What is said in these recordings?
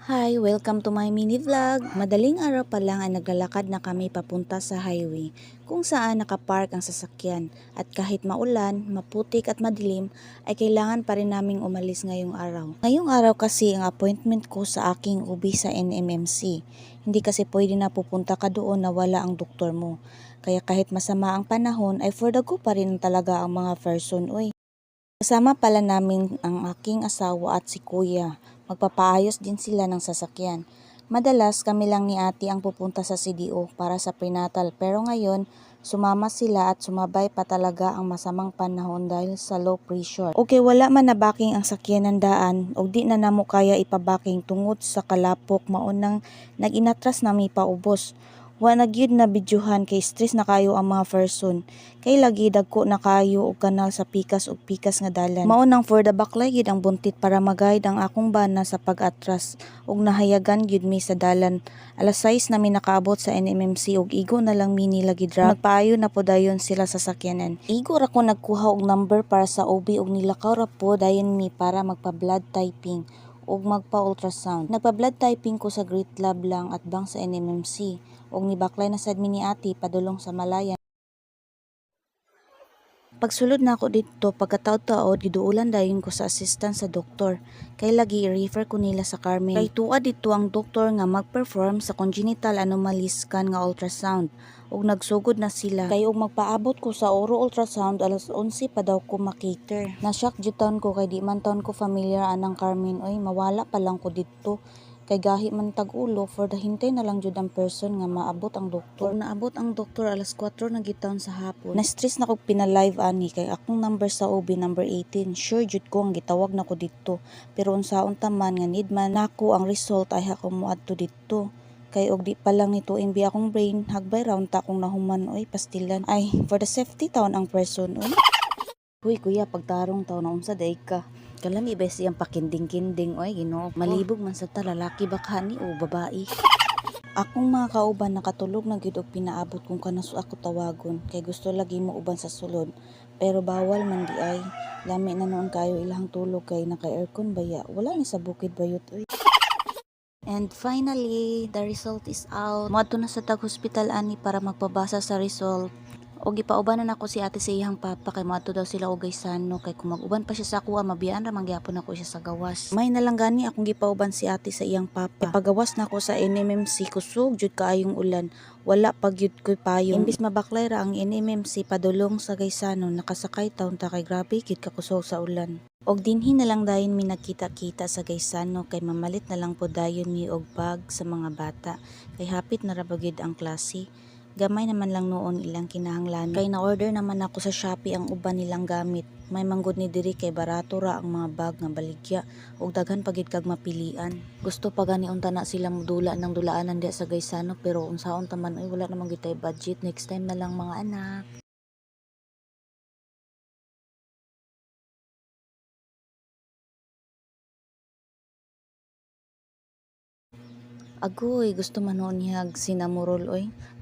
Hi! Welcome to my mini vlog. Madaling araw pa lang ay naglalakad na kami papunta sa highway kung saan nakapark ang sasakyan at kahit maulan, maputik at madilim ay kailangan pa rin naming umalis ngayong araw. Ngayong araw kasi ang appointment ko sa aking OB sa NMMC. Hindi kasi pwede na pupunta ka doon na wala ang doktor mo. Kaya kahit masama ang panahon ay for the go pa rin talaga ang mga person. Kasama pala namin ang aking asawa at si kuya. Magpapaayos din sila ng sasakyan. Madalas kami lang ni ate ang pupunta sa CDO para sa prenatal pero ngayon sumama sila at sumabay pa talaga ang masamang panahon dahil sa low pressure. Okay, wala man nabaking ang sakyan ng daan o di na namo kaya ipabaking tungod sa kalapok maunang nag-inatras nami paubos. Wa na gyud na bidyuhan kay stress na kayo ang mga person. Kay lagi dagko na kayo og kanal sa pikas ug pikas nga dalan. Mao nang for the baklay gyud ang buntit para mag-guide ang akong bana sa pag-atras ug nahayagan gyud mi sa dalan. Alas 6 na mi nakaabot sa NMMC ug igo na lang mi nila gidrop. Nagpaayo na po dayon sila sa sakyanan. Igo ra ko nagkuha og number para sa OB ug nilakaw ra po dayon mi para magpa-blood typing ug magpa-ultrasound. Nagpa-blood typing ko sa Great Lab lang at bang sa NMMC ug nibaklay na sad mi ni ate padulong sa Malayan. Pagsulod na ako dito, pagkataod-taod, giduulan dayon ko sa assistant sa doktor. Kay lagi i-refer ko nila sa Carmen. Kay tuwa dito ang doktor nga mag-perform sa congenital anomaly scan nga ultrasound. Ug nagsugod na sila. Kay ug magpaabot ko sa oro ultrasound alas 11 pa daw ko makiter. Na-shock jutan ko kay di man taon ko familiar anang Carmen. Mawala pa lang ko dito. Kay gahi man tag-ulo for the hintay na lang jud ang person nga maabot ang doktor. Naabot ang doktor alas 4 na gitaon sa hapon. Na-stress na ko pina-live ani kay akong number sa OB number 18. Sure jud ko ang gitawag na ko dito. Pero unsaon ta man nga need man nako ang result ay ako moadto dito. Kay og di pa lang nito imbi akong brain hagbay round ta kung nahuman pastilan. Ay for the safety taon ang person. Uy kuya, pagtarong taon na unsa day ka? Kalami ba siyang pakinding-kinding Ginoo. Malibog man sa ta lalaki ba kani o babae? Akong mga kauban nakatulog na gyud og pinaabot kung kanaso ako tawagon kay gusto lagi mo uban sa sulod. Pero bawal man di ay. Lami na noon kayo ilang tulog kay naka-aircon baya. Wala ni sa bukid bayot And finally, the result is out. Moadto na sa tag-hospital ani para magpabasa sa result. O gipaubanan ako si ate sa iyang papa kay moadto daw sila og gaysano kay kung mag-uban pa siya sa kuha mabiyaan ra man gyapon ako siya sa gawas. May nalang gani akong gipauban si ate sa iyang papa. Pagawas na ako sa NMMC kusog jud kaayong ulan. Wala pa gyud koy payong. Imbis mabaklay ra ang NMMC padulong sa gaysano nakasakay taon ta kay grabe gid ka kusog sa ulan. Og dinhi na lang dayon mi nagkita-kita sa gaysano kay mamalit na lang po dayon mi og bag sa mga bata kay hapit na ra ba gyud ang klase. Gamay naman lang noon ilang kinahanglan. Kay na-order naman ako sa Shopee ang uban nilang gamit. May manggod ni diri kay barato ra ang mga bag nga baligya ug daghan pagid kag mapilian. Gusto pa gani unta na sila modula ng dulaanan diya sa gaysano pero unsaon ta man wala namang gitay budget. Next time na lang mga anak. Agoy, gusto man noon nihag sinamurol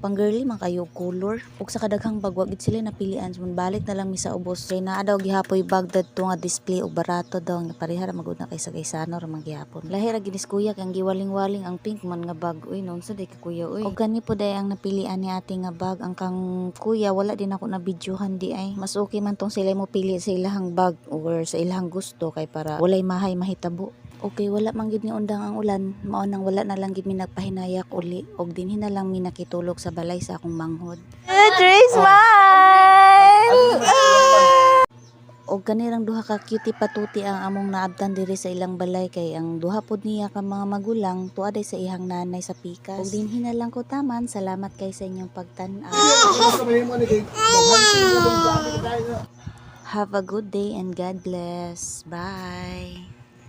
Pang girly man kayo color. Ug sa kadaghang bag wagid sila napilian. Mun balik na lang mi sa ubos. Kay naa daw gihapoy bag dadto nga display ug barato daw nga pareha ra magud na kay sa gaysano ra man gihapon. Lahi ra ginis kuya kay ang giwaling-waling ang pink man nga bag noon sa day ka kuya Ug gani po day ang napilian ni ate nga bag ang kang kuya wala din ako na videohan di ay. Mas okay man tong sila mo pili sa ilahang bag or sa ilahang gusto kay para walay mahay mahitabo. Okay, wala man gid ni undang ang ulan. Mao nang wala na lang gid mi nagpahinayak uli og dinhi na lang mi nakitulog sa balay sa akong manghod. Smile! Og kanirang duha ka cutie patuti ang among naabtan diri sa ilang balay kay ang duha pod niya ka mga magulang tuwa day sa ihang nanay sa pikas. Og dinhi na lang ko taman. Salamat kay sa inyong pagtan-aw. Have a good day and God bless. Bye.